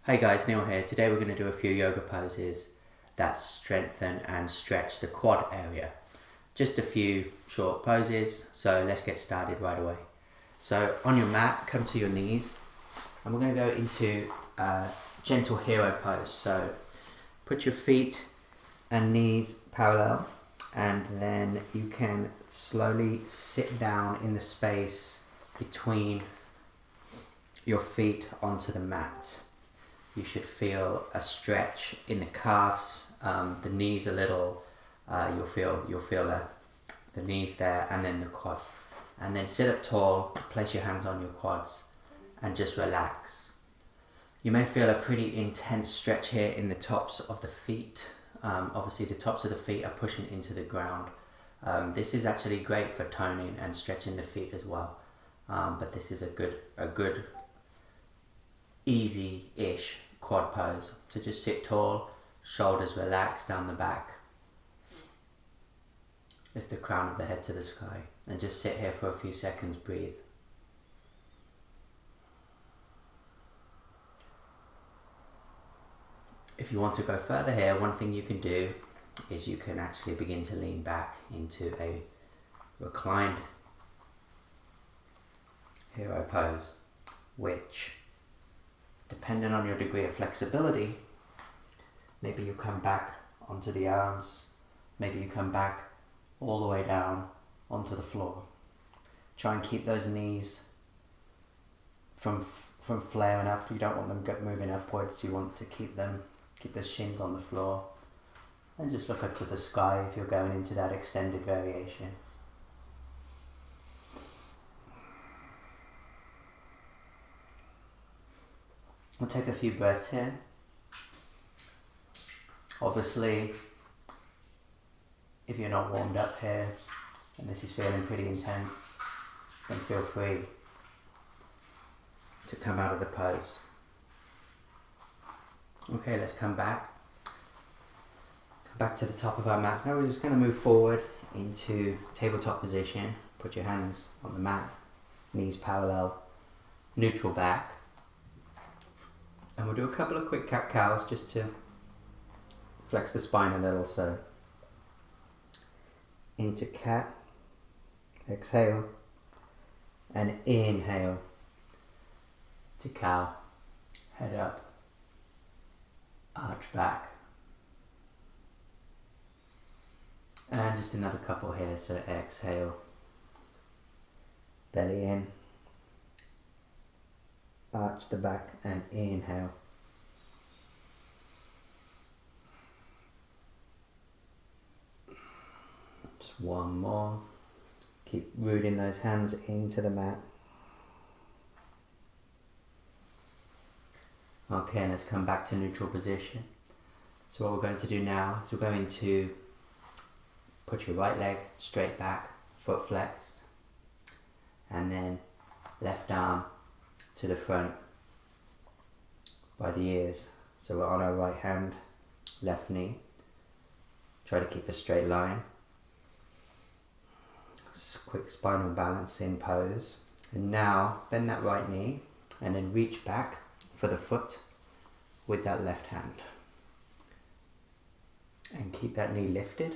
Hey guys, Neil here. Today we're going to do a few yoga poses that strengthen and stretch the quad area. Just a few short poses, so let's get started right away. So on your mat, come to your knees, and we're going to go into a gentle hero pose. So put your feet and knees parallel, and then you can slowly sit down in the space between your feet onto the mat. You should feel a stretch in the calves, the knees a little. You'll feel the knees there, and then the quads. And then sit up tall, place your hands on your quads, and just relax. You may feel a pretty intense stretch here in the tops of the feet. Obviously, the tops of the feet are pushing into the ground. This is actually great for toning and stretching the feet as well. But this is a good easy-ish quad pose. So just sit tall, shoulders relaxed down the back. Lift the crown of the head to the sky and just sit here for a few seconds, breathe. If you want to go further here, one thing you can do is you can actually begin to lean back into a reclined hero pose, which, depending on your degree of flexibility, maybe you come back onto the arms, maybe you come back all the way down onto the floor. Try and keep those knees from flaring up. You don't want them moving upwards. You want to keep the shins on the floor, and just look up to the sky if you're going into that extended variation. We'll take a few breaths here. Obviously, if you're not warmed up here and this is feeling pretty intense, then feel free to come out of the pose. Okay, let's come back to the top of our mats. Now we're just going to move forward into tabletop position. Put your hands on the mat, knees parallel, neutral back. And we'll do a couple of quick cat-cows just to flex the spine a little. So into cat, exhale, and inhale to cow, head up, arch back. And just another couple here, so exhale, belly in, arch the back, and inhale. Just one more. Keep rooting those hands into the mat. Okay, let's come back to neutral position. So what we're going to do now is we're going to put your right leg straight back, foot flexed, and then left arm to the front by the ears. So we're on our right hand, left knee. Try to keep a straight line. Quick spinal balancing pose. And now bend that right knee and then reach back for the foot with that left hand. And keep that knee lifted.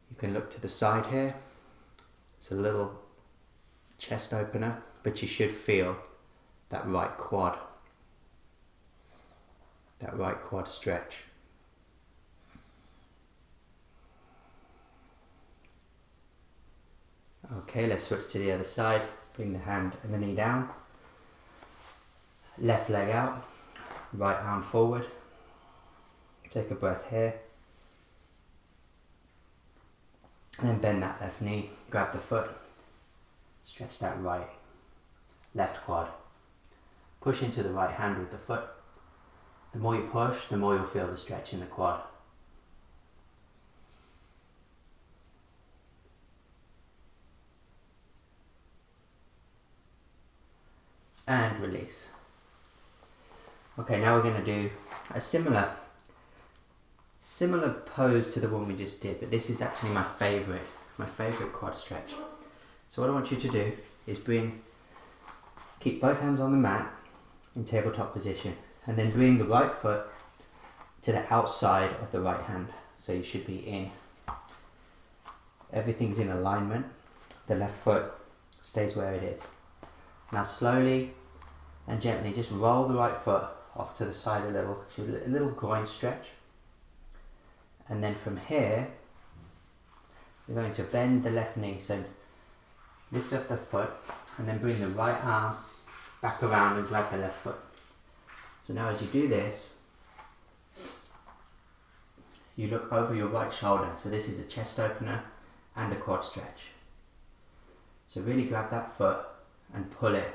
You can look to the side here. It's a little chest opener, but you should feel that right quad stretch. Okay, let's switch to the other side. Bring the hand and the knee down. Left leg out, right arm forward. Take a breath here. And then bend that left knee, grab the foot, stretch that right, left quad. Push into the right hand with the foot. The more you push, the more you'll feel the stretch in the quad. And release. Okay, now we're going to do a similar pose to the one we just did, but this is actually my favorite quad stretch. So what I want you to do is keep both hands on the mat in tabletop position, And then bring the right foot to the outside of the right hand. So you should be in. Everything's in alignment. The left foot stays where it is. Now slowly and gently just roll the right foot off to the side a little groin stretch. And then from here, you're going to bend the left knee. So lift up the foot and then bring the right arm back around and grab the left foot. So now as you do this, you look over your right shoulder. So this is a chest opener and a quad stretch. So really grab that foot and pull it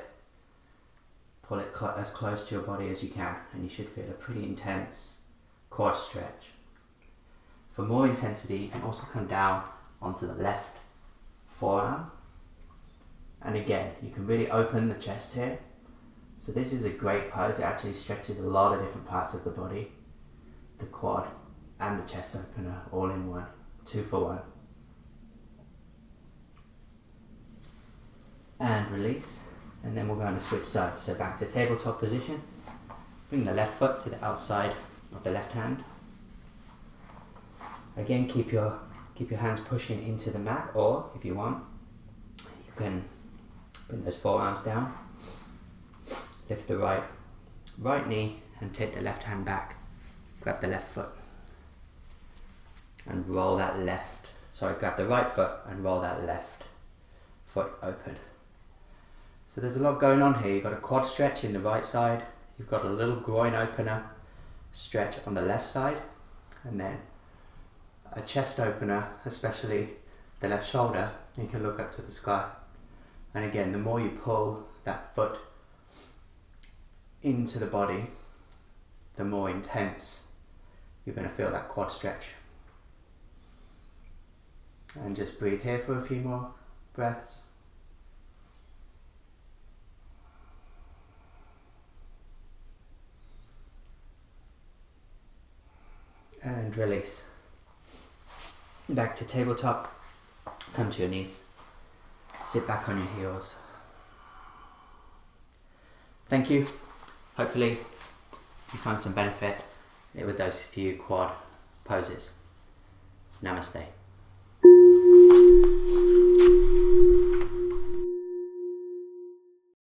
as close to your body as you can, and you should feel a pretty intense quad stretch. For more intensity, you can also come down onto the left forearm. And again, you can really open the chest here. So this is a great pose. It actually stretches a lot of different parts of the body. The quad and the chest opener all in one. 2 for 1. And release. And then we're going to switch sides. So back to tabletop position. Bring the left foot to the outside of the left hand. Again, keep your hands pushing into the mat, or if you want, you can bring those forearms down. Lift the right knee and take the left hand back. Grab the left foot and roll that grab the right foot and roll that left foot open. So there's a lot going on here. You've got a quad stretch in the right side. You've got a little groin opener stretch on the left side. And then a chest opener, especially the left shoulder. You can look up to the sky. And again, the more you pull that foot into the body, the more intense you're going to feel that quad stretch. And just breathe here for a few more breaths. And release. Back to tabletop. Come to your knees. Sit back on your heels. Thank you. Hopefully you find some benefit with those few quad poses. Namaste.